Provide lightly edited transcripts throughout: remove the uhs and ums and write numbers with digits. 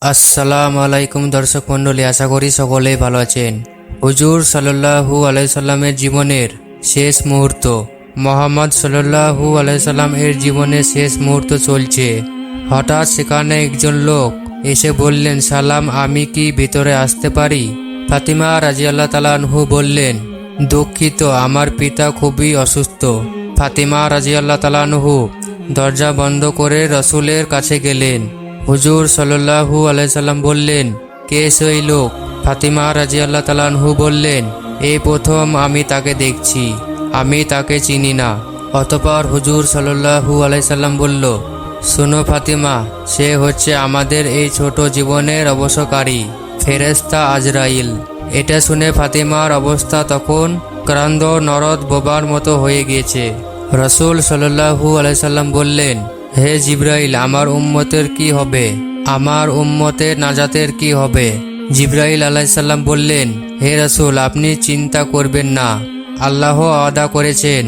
আসসালামু আলাইকুম দর্শক মণ্ডলী, আশা করি সকলেই ভালো আছেন। হুজুর সাল্লাল্লাহু আলাইহি সাল্লামের জীবনের শেষ মুহূর্ত। মোহাম্মদ সাল্লাল্লাহু আলাইহি সাল্লাম এর জীবনের শেষ মুহূর্ত চলছে। হঠাৎ সেখানে একজন লোক এসে বললেন, সালাম, আমি কি ভিতরে আসতে পারি? ফাতিমা রাদিয়াল্লাহু তাআলা আনহু বললেন, দুঃখিত, আমার পিতা খুবই অসুস্থ। ফাতিমা রাদিয়াল্লাহু তাআলা আনহু দরজা বন্ধ করে রসুলের কাছে গেলেন। হুজুর সাল্লাল্লাহু আলাইহি সাল্লাম বললেন, কে সেই লোক? ফাতিমা রাদিয়াল্লাহু তাআলা আনহু বললেন, এই প্রথম আমি তাকে দেখছি, আমি তাকে চিনি না। অতঃপর হুজুর সাল্লাল্লাহু আলাইহি সাল্লাম বলল, শোনো ফাতিমা, সে হচ্ছে আমাদের এই ছোট জীবনের অবশ্যকারী ফেরেশতা আজরাইল। এটা শুনে ফাতিমার অবস্থা তখন ক্রান্ত নরদ বোবার মতো হয়ে গিয়েছে। রসুল সাল্লাল্লাহু আলাইহি সাল্লাম বললেন, হে জিবরাইল, আমার উম্মতের কি হবে? আমার উম্মতের নাজাতের কি হবে? জিবরাইল আলাইহিস সালাম বললেন, হে রাসূল, আপনি চিন্তা করবেন না, আল্লাহ ওয়াদা করেছেন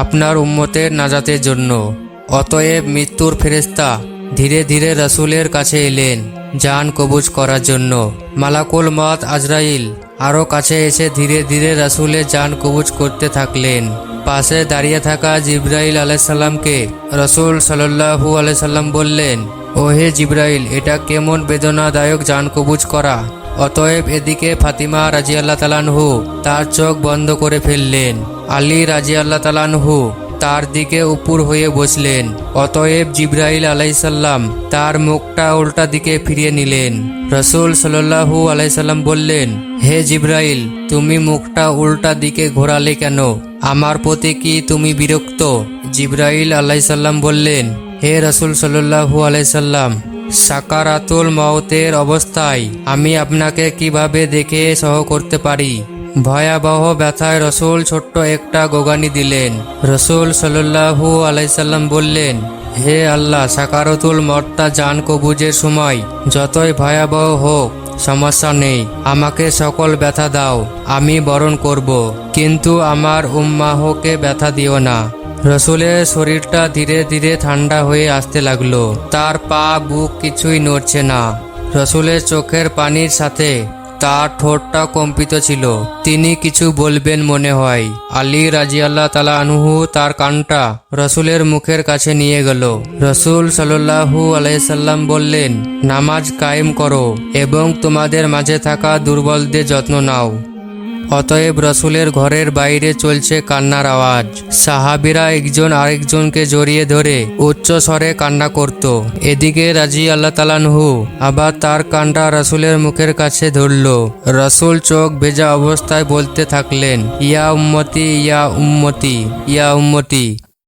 আপনার উম্মতের নাজাতের জন্য। অতএব মৃত্যুর ফেরেশতা ধীরে ধীরে রাসূলের কাছে এলেন জান কবুজ করার জন্য। মালাকুল মওত আজরাইল আরও কাছে এসে ধীরে ধীরে রাসূলের জান কবুজ করতে থাকলেন। পাশে দাঁড়িয়ে থাকা জিবরাইল আলাইহিস সালামকে রসুল সাল্লাল্লাহু আলাইহি সাল্লাম বললেন, ও হে জিবরাইল, এটা কেমন বেদনাদায়ক জান কবুজ করা। অতএব এদিকে ফাতিমা রাদিয়াল্লাহু তাআলা আনহু তার চোখ বন্ধ করে ফেললেন। আলী রাদিয়াল্লাহু তাআলা আনহু তার দিকে উপর হয়ে বসলেন। অতএব জিবরাইল আলাইহিস সালাম তার মুখটা উল্টা দিকে ফিরিয়ে নিলেন। রসুল সাল্লাল্লাহু আলাইহি সাল্লাম বললেন, হে জিবরাইল, তুমি মুখটা উল্টা দিকে ঘোরালে কেন? আমার প্রতি কি তুমি বিরক্ত? জিবরাইল আলাইহিস সালাম বললেন, হে রসুল সাল্লাল্লাহু আলাইহি সাল্লাম, সাকারাতুল মওতের অবস্থায় আমি আপনাকে কিভাবে দেখে সহ করতে পারি? ভয়াবহ ব্যথায় রসুল ছোট্ট একটা গোগানি দিলেন। রসুল সাল্লাল্লাহু আলাইহি সাল্লাম বললেন, হে আল্লাহ, সাকারাতুল মওতটা জান কবুজের সময় যতই ভয়াবহ হোক সমস্যা নেই, আমাকে সকল ব্যথা দাও, আমি বরণ করব, কিন্তু আমার উম্মাহকে ব্যথা দিও না। রসুলের শরীরটা ধীরে ধীরে ঠান্ডা হয়ে আসতে লাগলো। তার পা বুক কিছুই নড়ছে না। রসুলের চোখের পানির সাথে তার ঠোঁটটা কম্পিত ছিল। তিনি কিছু বলবেন মনে হয়। আলী রাদিয়াল্লাহু তাআলা আনহু তার কানটা রসুলের মুখের কাছে নিয়ে গেল। রসুল সাল্লাল্লাহু আলাইহি সাল্লাম বললেন, নামাজ কায়েম করো এবং তোমাদের মাঝে থাকা দুর্বলদের যত্ন নাও। অতএব রসুলের ঘরের বাইরে চলছে কান্নার আওয়াজ। সাহাবীরা একজন আরেকজনকে জড়িয়ে ধরে উচ্চ স্বরে কান্না করত। এদিকে রাদিয়াল্লাহু তাআলা আনহু আবার তার কানটা রসুলের মুখের কাছে ধরল। রসুল চোখ ভেজা অবস্থায় বলতে থাকলেন, ইয়া উম্মতি, ইয়া উম্মতি, ইয়া উম্মতি।